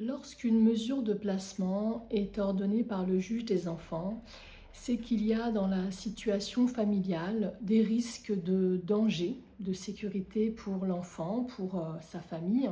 Lorsqu'une mesure de placement est ordonnée par le juge des enfants, c'est qu'il y a dans la situation familiale des risques de danger, de sécurité pour l'enfant, pour sa famille,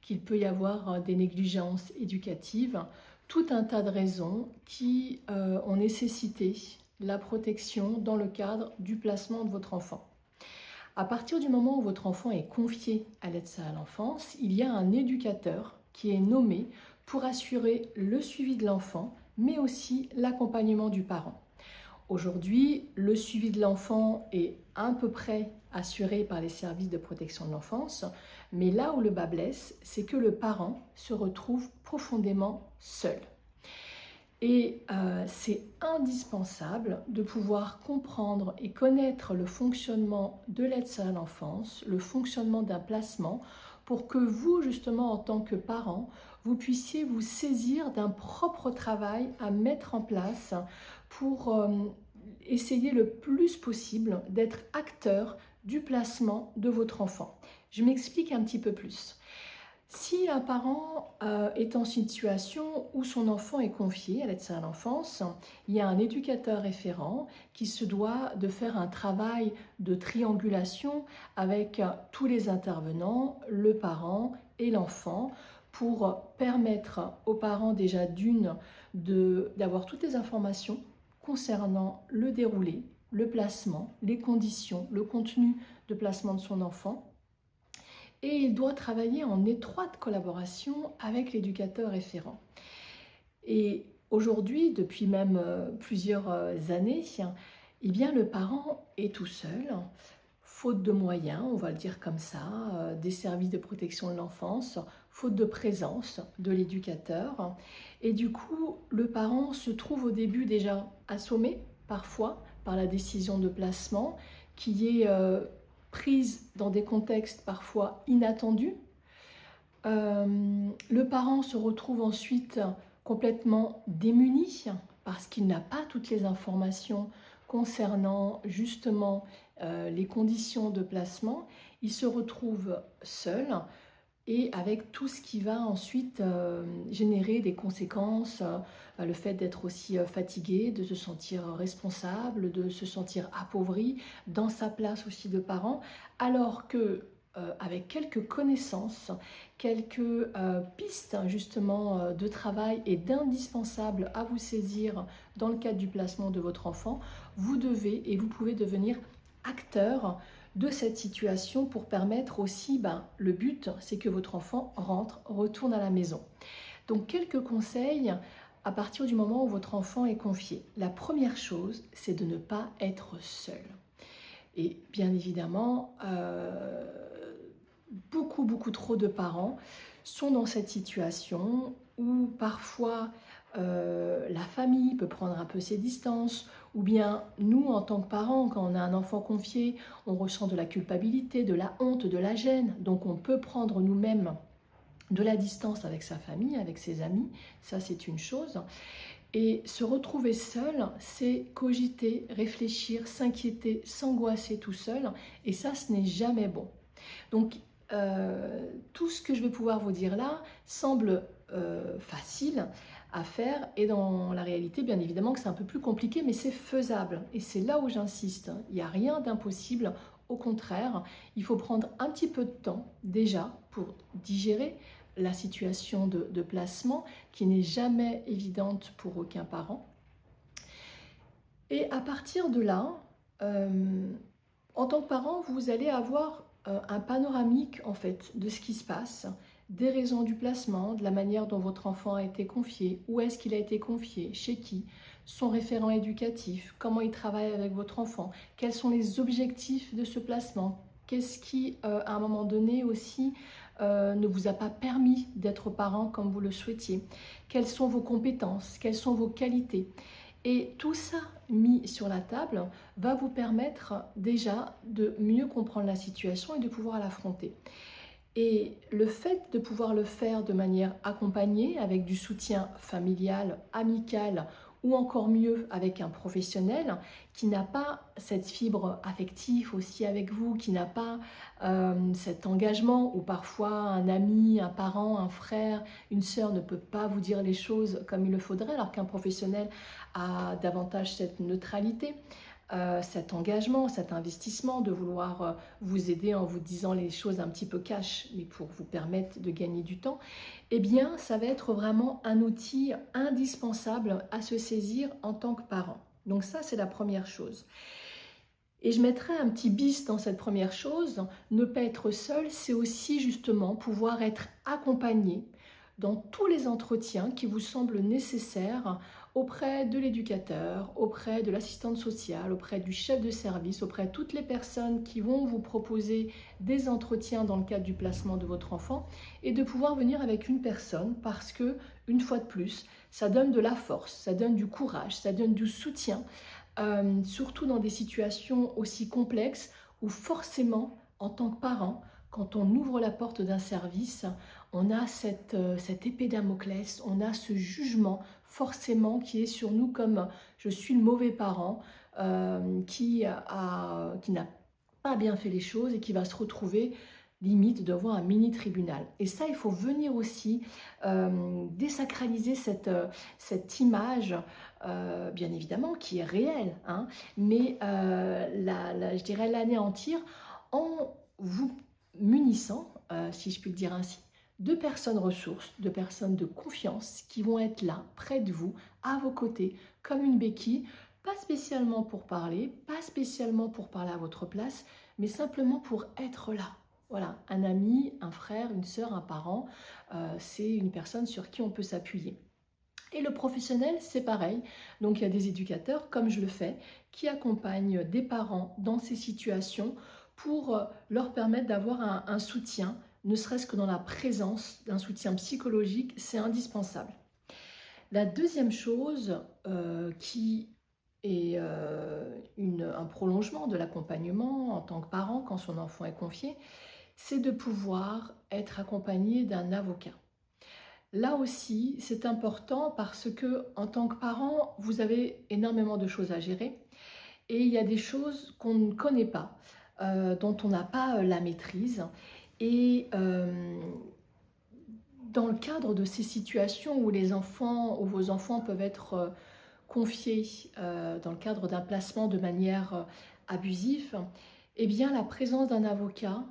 qu'il peut y avoir des négligences éducatives, tout un tas de raisons qui ont nécessité la protection dans le cadre du placement de votre enfant. À partir du moment où votre enfant est confié à l'aide sociale à l'enfance, il y a un éducateur qui est nommé pour assurer le suivi de l'enfant, mais aussi l'accompagnement du parent. Aujourd'hui, le suivi de l'enfant est à peu près assuré par les services de protection de l'enfance, mais là où le bât blesse, c'est que le parent se retrouve profondément seul. Et c'est indispensable de pouvoir comprendre et connaître le fonctionnement de l'aide sociale à l'enfance, le fonctionnement d'un placement, pour que vous, justement, en tant que parent, vous puissiez vous saisir d'un propre travail à mettre en place pour essayer le plus possible d'être acteur du placement de votre enfant. Je m'explique un petit peu plus. Si un parent est en situation où son enfant est confié à l'aide sociale à l'enfance, il y a un éducateur référent qui se doit de faire un travail de triangulation avec tous les intervenants, le parent et l'enfant, pour permettre aux parents déjà d'avoir toutes les informations concernant le déroulé, le placement, les conditions, le contenu de placement de son enfant. Et il doit travailler en étroite collaboration avec l'éducateur référent. Et aujourd'hui, depuis même plusieurs années, eh bien, le parent est tout seul, faute de moyens, on va le dire comme ça, des services de protection de l'enfance, faute de présence de l'éducateur. Et du coup, le parent se trouve au début déjà assommé, parfois, par la décision de placement, qui est prise dans des contextes parfois inattendus. Le parent se retrouve ensuite complètement démuni parce qu'il n'a pas toutes les informations concernant justement les conditions de placement. Il se retrouve seul et avec tout ce qui va ensuite générer des conséquences, le fait d'être aussi fatigué, de se sentir responsable, de se sentir appauvri dans sa place aussi de parent, alors que avec quelques connaissances, quelques pistes justement de travail et d'indispensables à vous saisir dans le cadre du placement de votre enfant, vous devez et vous pouvez devenir acteur de cette situation pour permettre aussi, le but, c'est que votre enfant retourne à la maison. Donc quelques conseils à partir du moment où votre enfant est confié. La première chose, c'est de ne pas être seul. Et bien évidemment, beaucoup trop de parents sont dans cette situation où parfois la famille peut prendre un peu ses distances, ou bien nous en tant que parents, quand on a un enfant confié, on ressent de la culpabilité, de la honte, de la gêne, donc on peut prendre nous-mêmes de la distance avec sa famille, avec ses amis, ça c'est une chose. Et se retrouver seul, c'est cogiter, réfléchir, s'inquiéter, s'angoisser tout seul, et ça ce n'est jamais bon. Donc tout ce que je vais pouvoir vous dire là semble facile à faire, et dans la réalité, bien évidemment que c'est un peu plus compliqué, mais c'est faisable. Et c'est là où j'insiste, il n'y a rien d'impossible, au contraire, il faut prendre un petit peu de temps déjà pour digérer la situation de placement qui n'est jamais évidente pour aucun parent. Et à partir de là, en tant que parent, vous allez avoir un panoramique en fait de ce qui se passe, des raisons du placement, de la manière dont votre enfant a été confié, où est-ce qu'il a été confié, chez qui, son référent éducatif, comment il travaille avec votre enfant, quels sont les objectifs de ce placement, qu'est-ce qui, à un moment donné aussi, ne vous a pas permis d'être parent comme vous le souhaitiez, quelles sont vos compétences, quelles sont vos qualités. Et tout ça mis sur la table va vous permettre déjà de mieux comprendre la situation et de pouvoir l'affronter. Et le fait de pouvoir le faire de manière accompagnée, avec du soutien familial, amical ou encore mieux avec un professionnel qui n'a pas cette fibre affective aussi avec vous, qui n'a pas cet engagement où parfois un ami, un parent, un frère, une sœur ne peut pas vous dire les choses comme il le faudrait, alors qu'un professionnel a davantage cette neutralité. Cet engagement, cet investissement de vouloir vous aider en vous disant les choses un petit peu cash, mais pour vous permettre de gagner du temps, eh bien, ça va être vraiment un outil indispensable à se saisir en tant que parent. Donc ça, c'est la première chose. Et je mettrai un petit bis dans cette première chose, ne pas être seul, c'est aussi justement pouvoir être accompagné dans tous les entretiens qui vous semblent nécessaires auprès de l'éducateur, auprès de l'assistante sociale, auprès du chef de service, auprès de toutes les personnes qui vont vous proposer des entretiens dans le cadre du placement de votre enfant, et de pouvoir venir avec une personne parce que, une fois de plus, ça donne de la force, ça donne du courage, ça donne du soutien, surtout dans des situations aussi complexes où forcément, en tant que parent, quand on ouvre la porte d'un service, on a cette épée Damoclès, on a ce jugement forcément qui est sur nous comme je suis le mauvais parent qui n'a pas bien fait les choses et qui va se retrouver limite devant un mini tribunal. Et ça, il faut venir aussi désacraliser cette image, bien évidemment, qui est réelle, hein, mais je dirais l'anéantir en vous munissant, si je puis le dire ainsi, de personnes ressources, de personnes de confiance qui vont être là, près de vous, à vos côtés, comme une béquille, pas spécialement pour parler, pas spécialement pour parler à votre place, mais simplement pour être là. Voilà, un ami, un frère, une sœur, un parent, c'est une personne sur qui on peut s'appuyer. Et le professionnel, c'est pareil. Donc il y a des éducateurs, comme je le fais, qui accompagnent des parents dans ces situations pour leur permettre d'avoir un soutien, ne serait-ce que dans la présence d'un soutien psychologique, c'est indispensable. La deuxième chose qui est un prolongement de l'accompagnement en tant que parent quand son enfant est confié, c'est de pouvoir être accompagné d'un avocat. Là aussi, c'est important parce que en tant que parent, vous avez énormément de choses à gérer et il y a des choses qu'on ne connaît pas, dont on n'a pas la maîtrise. Et dans le cadre de ces situations où vos enfants peuvent être confiés dans le cadre d'un placement de manière abusive, eh bien la présence d'un avocat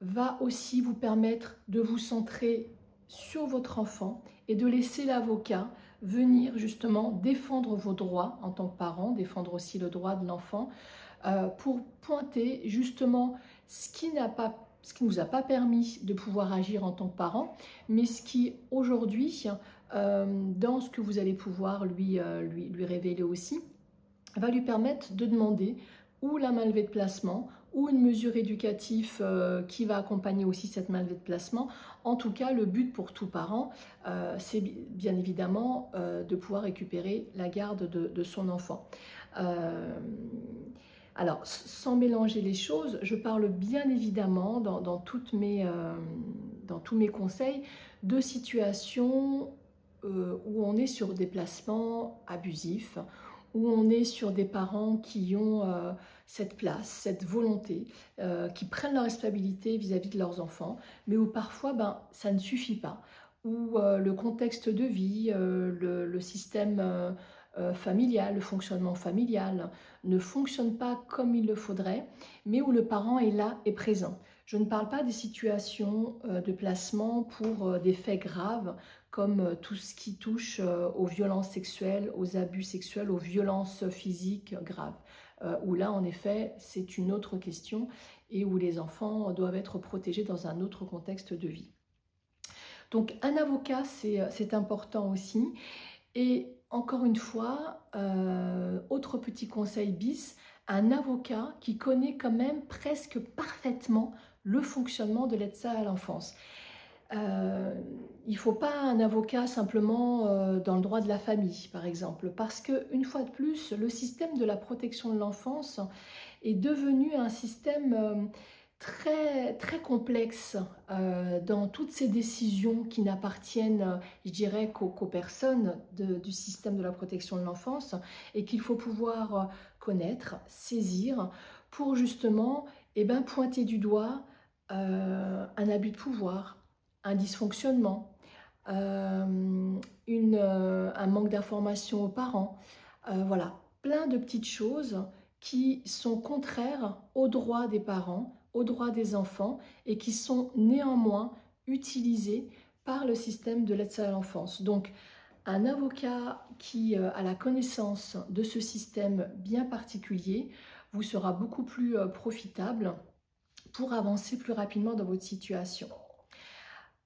va aussi vous permettre de vous centrer sur votre enfant et de laisser l'avocat venir justement défendre vos droits en tant que parent, défendre aussi le droit de l'enfant, pour pointer justement ce qui ne vous a pas permis de pouvoir agir en tant que parent, mais ce qui aujourd'hui, dans ce que vous allez pouvoir lui révéler aussi, va lui permettre de demander ou la main levée de placement ou une mesure éducative qui va accompagner aussi cette main levée de placement. En tout cas, le but pour tout parent, c'est bien évidemment de pouvoir récupérer la garde de son enfant. Alors, sans mélanger les choses, je parle bien évidemment dans tous mes conseils de situations où on est sur des placements abusifs, où on est sur des parents qui ont cette place, cette volonté, qui prennent leur responsabilité vis-à-vis de leurs enfants, mais où parfois ça ne suffit pas, où le contexte de vie, le système familial, le fonctionnement familial ne fonctionne pas comme il le faudrait, mais où le parent est là et présent. Je ne parle pas des situations de placement pour des faits graves, comme tout ce qui touche aux violences sexuelles, aux abus sexuels, aux violences physiques graves, où là, en effet, c'est une autre question et où les enfants doivent être protégés dans un autre contexte de vie. Donc, un avocat, c'est important aussi. Et encore une fois, autre petit conseil bis, un avocat qui connaît quand même presque parfaitement le fonctionnement de l'aide à l'enfance. Il ne faut pas un avocat simplement dans le droit de la famille, par exemple, parce qu'une fois de plus, le système de la protection de l'enfance est devenu un système très complexe dans toutes ces décisions qui n'appartiennent, je dirais, qu'aux personnes du système de la protection de l'enfance et qu'il faut pouvoir connaître, saisir pour justement pointer du doigt un abus de pouvoir, un dysfonctionnement, un manque d'information aux parents. Voilà, plein de petites choses qui sont contraires aux droits des parents, aux droits des enfants et qui sont néanmoins utilisées par le système de l'aide à l'enfance. Donc, un avocat qui a la connaissance de ce système bien particulier vous sera beaucoup plus profitable pour avancer plus rapidement dans votre situation.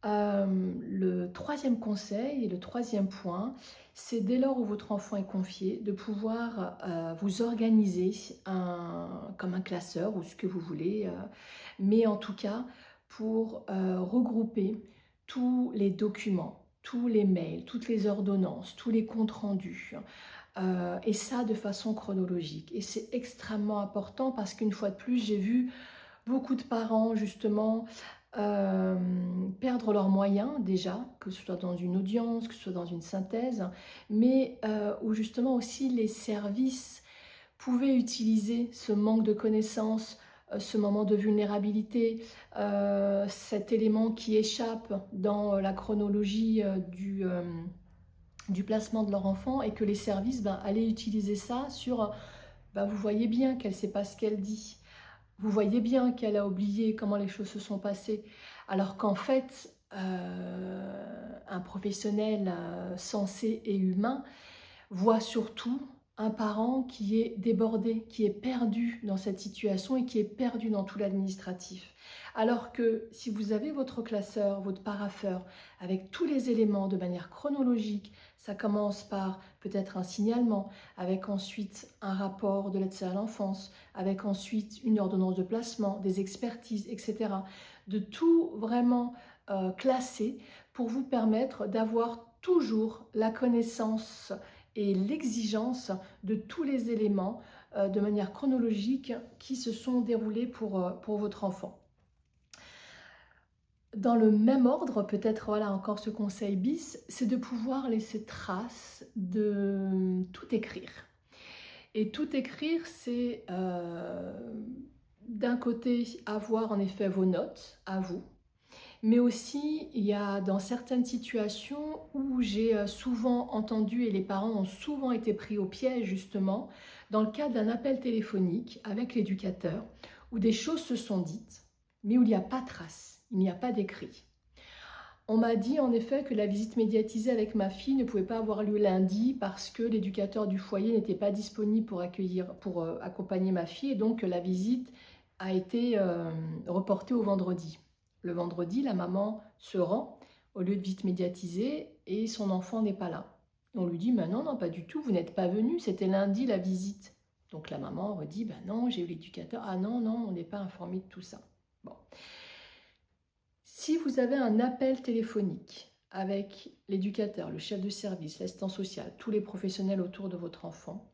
Le troisième conseil et le troisième point, c'est dès lors où votre enfant est confié, de pouvoir vous organiser comme un classeur ou ce que vous voulez, mais en tout cas pour regrouper tous les documents, tous les mails, toutes les ordonnances, tous les comptes rendus, et ça de façon chronologique. Et c'est extrêmement important parce qu'une fois de plus, j'ai vu beaucoup de parents justement perdre leurs moyens déjà, que ce soit dans une audience, que ce soit dans une synthèse, mais où justement aussi les services pouvaient utiliser ce manque de connaissances, ce moment de vulnérabilité, cet élément qui échappe dans la chronologie du placement de leur enfant et que les services allaient utiliser ça sur, vous voyez bien qu'elle ne sait pas ce qu'elle dit. Vous voyez bien qu'elle a oublié comment les choses se sont passées, alors qu'en fait, un professionnel sensé et humain voit surtout un parent qui est débordé, qui est perdu dans cette situation et qui est perdu dans tout l'administratif. Alors que si vous avez votre classeur, votre parapheur, avec tous les éléments de manière chronologique, ça commence par peut-être un signalement, avec ensuite un rapport de l'aide à l'enfance, avec ensuite une ordonnance de placement, des expertises, etc. De tout vraiment classer pour vous permettre d'avoir toujours la connaissance et l'exigence de tous les éléments de manière chronologique qui se sont déroulés pour votre enfant. Dans le même ordre, peut-être voilà encore ce conseil bis, c'est de pouvoir laisser trace de tout écrire. Et tout écrire, c'est d'un côté avoir en effet vos notes à vous, mais aussi il y a dans certaines situations où j'ai souvent entendu et les parents ont souvent été pris au piège justement dans le cadre d'un appel téléphonique avec l'éducateur où des choses se sont dites mais où il n'y a pas trace, il n'y a pas d'écrit. On m'a dit en effet que la visite médiatisée avec ma fille ne pouvait pas avoir lieu lundi parce que l'éducateur du foyer n'était pas disponible pour accompagner ma fille et donc la visite a été reportée au vendredi. Le vendredi, la maman se rend au lieu de visite médiatisée et son enfant n'est pas là. Et on lui dit, non, non, pas du tout, vous n'êtes pas venu, c'était lundi la visite. Donc la maman redit, non, j'ai eu l'éducateur, ah non, non, on n'est pas informé de tout ça. Bon. Si vous avez un appel téléphonique avec l'éducateur, le chef de service, l'assistant social, tous les professionnels autour de votre enfant,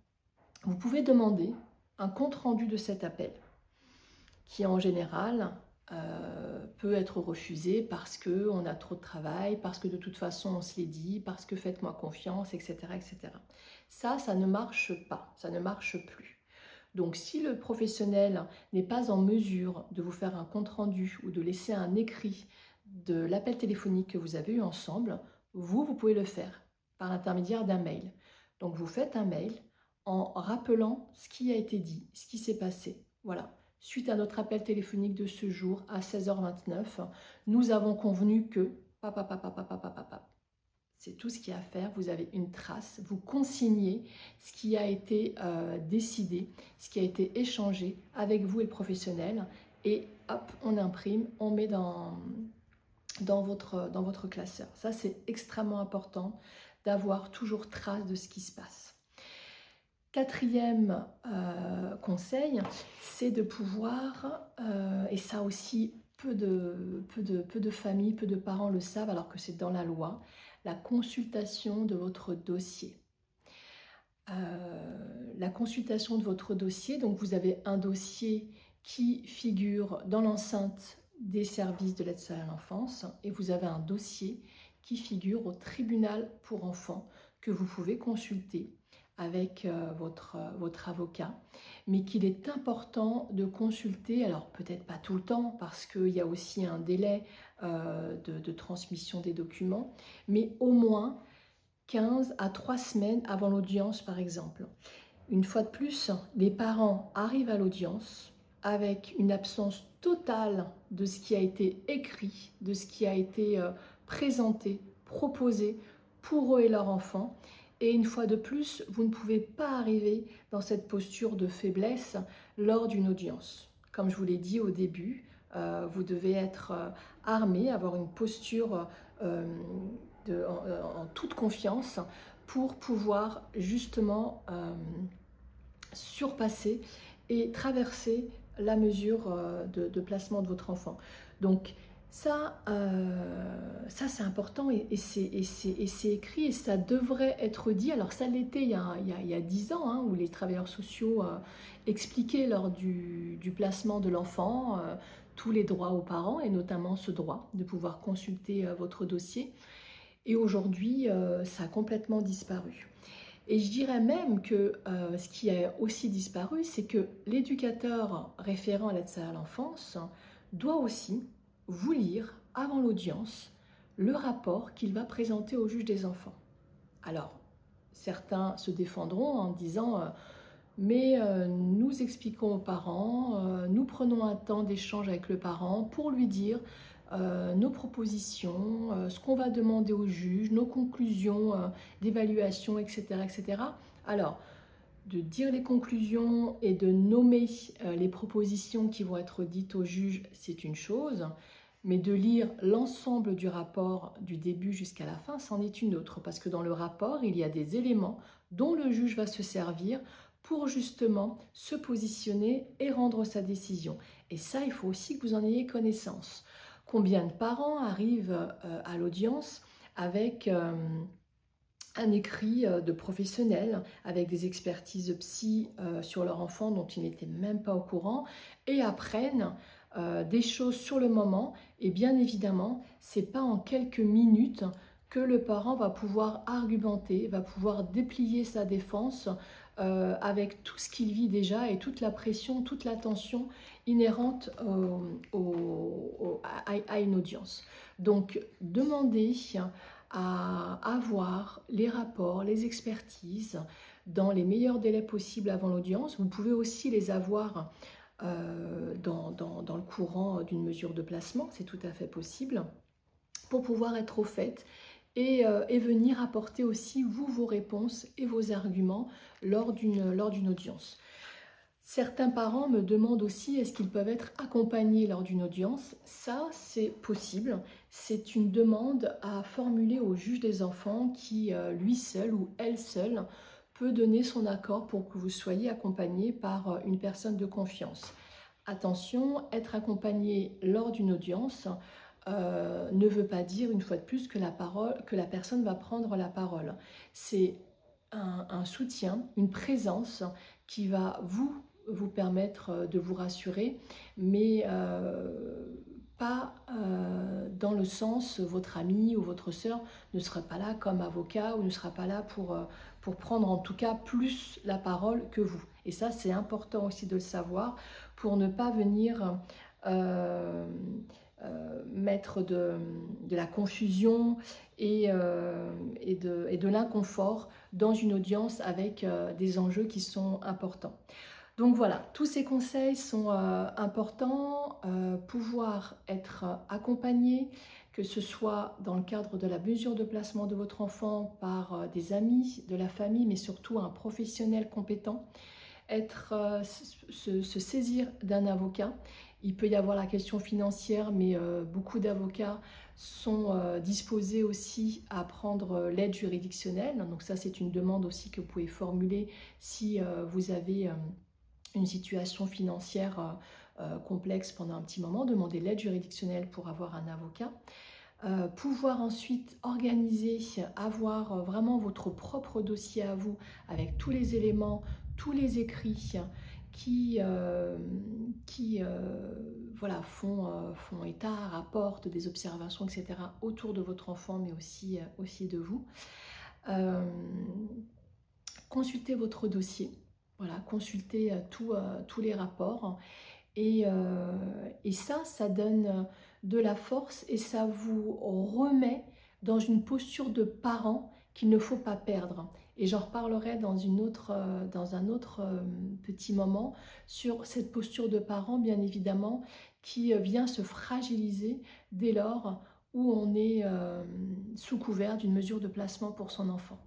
vous pouvez demander un compte-rendu de cet appel qui en général peut être refusé parce qu'on a trop de travail, parce que de toute façon on se l'est dit, parce que faites-moi confiance, etc., etc. Ça ne marche pas, ça ne marche plus. Donc si le professionnel n'est pas en mesure de vous faire un compte-rendu ou de laisser un écrit de l'appel téléphonique que vous avez eu ensemble, vous pouvez le faire par l'intermédiaire d'un mail. Donc vous faites un mail en rappelant ce qui a été dit, ce qui s'est passé. Voilà. Suite à notre appel téléphonique de ce jour à 16h29, nous avons convenu que c'est tout ce qu'il y a à faire, vous avez une trace, vous consignez ce qui a été décidé, ce qui a été échangé avec vous et le professionnel et hop, on imprime, on met dans votre classeur. Ça, c'est extrêmement important d'avoir toujours trace de ce qui se passe. Quatrième conseil, c'est de pouvoir, et ça aussi peu de familles, peu de parents le savent alors que c'est dans la loi, la consultation de votre dossier. La consultation de votre dossier, donc vous avez un dossier qui figure dans l'enceinte des services de l'aide sociale à l'enfance et vous avez un dossier qui figure au tribunal pour enfants que vous pouvez consulter avec votre avocat, mais qu'il est important de consulter, alors peut-être pas tout le temps parce qu'il y a aussi un délai de transmission des documents, mais au moins 15 à 3 semaines avant l'audience par exemple. Une fois de plus, les parents arrivent à l'audience avec une absence totale de ce qui a été écrit, de ce qui a été présenté, proposé pour eux et leur enfant. Et une fois de plus, vous ne pouvez pas arriver dans cette posture de faiblesse lors d'une audience. Comme je vous l'ai dit au début, vous devez être armé, avoir une posture en toute confiance pour pouvoir justement surpasser et traverser la mesure de placement de votre enfant. Donc ça c'est important et c'est écrit et ça devrait être dit. Alors ça l'était il y a 10 ans, hein, où les travailleurs sociaux expliquaient lors du placement de l'enfant tous les droits aux parents et notamment ce droit de pouvoir consulter votre dossier. Et aujourd'hui, ça a complètement disparu. Et je dirais même que ce qui a aussi disparu, c'est que l'éducateur référent à l'aide sociale à l'enfance doit aussi vous lire avant l'audience le rapport qu'il va présenter au juge des enfants. Alors, certains se défendront en disant mais nous expliquons aux parents, nous prenons un temps d'échange avec le parent pour lui dire nos propositions, ce qu'on va demander au juge, nos conclusions d'évaluation, etc., etc. Alors, de dire les conclusions et de nommer les propositions qui vont être dites au juge, c'est une chose, mais de lire l'ensemble du rapport du début jusqu'à la fin, c'en est une autre, parce que dans le rapport, il y a des éléments dont le juge va se servir pour justement se positionner et rendre sa décision. Et ça, il faut aussi que vous en ayez connaissance. Combien de parents arrivent à l'audience avec un écrit de professionnels, avec des expertises psy sur leur enfant dont ils n'étaient même pas au courant et apprennent des choses sur le moment. Et bien évidemment, c'est pas en quelques minutes que le parent va pouvoir argumenter, va pouvoir déplier sa défense avec tout ce qu'il vit déjà et toute la pression, toute la tension inhérente à une audience. Donc, demandez à avoir les rapports, les expertises dans les meilleurs délais possibles avant l'audience. Vous pouvez aussi les avoir dans le courant d'une mesure de placement, c'est tout à fait possible, pour pouvoir être au fait et venir apporter aussi vous vos réponses et vos arguments lors d'une audience. Certains parents me demandent aussi est-ce qu'ils peuvent être accompagnés lors d'une audience. Ça, c'est possible. C'est une demande à formuler au juge des enfants qui, lui seul ou elle seule, peut donner son accord pour que vous soyez accompagné par une personne de confiance. Attention, être accompagné lors d'une audience ne veut pas dire une fois de plus que la personne va prendre la parole. C'est un soutien, une présence qui va vous permettre de vous rassurer, mais pas dans le sens votre ami ou votre sœur ne sera pas là comme avocat ou ne sera pas là pour prendre en tout cas plus la parole que vous. Et ça, c'est important aussi de le savoir pour ne pas venir mettre de la confusion et de l'inconfort dans une audience avec des enjeux qui sont importants. Donc voilà, tous ces conseils sont importants, pouvoir être accompagné, que ce soit dans le cadre de la mesure de placement de votre enfant par des amis, de la famille, mais surtout un professionnel compétent, se saisir d'un avocat. Il peut y avoir la question financière, mais beaucoup d'avocats sont disposés aussi à prendre l'aide juridictionnelle. Donc ça, c'est une demande aussi que vous pouvez formuler si vous avez une situation financière complexe pendant un petit moment. Demandez l'aide juridictionnelle pour avoir un avocat. Pouvoir ensuite organiser, avoir vraiment votre propre dossier à vous avec tous les éléments, tous les écrits voilà, font état, rapportent des observations, etc. autour de votre enfant, mais aussi de vous. Consultez votre dossier, voilà, consultez tous les rapports. Et ça donne de la force et ça vous remet dans une posture de parent qu'il ne faut pas perdre. Et j'en reparlerai dans un autre petit moment sur cette posture de parent, bien évidemment, qui vient se fragiliser dès lors où on est sous couvert d'une mesure de placement pour son enfant.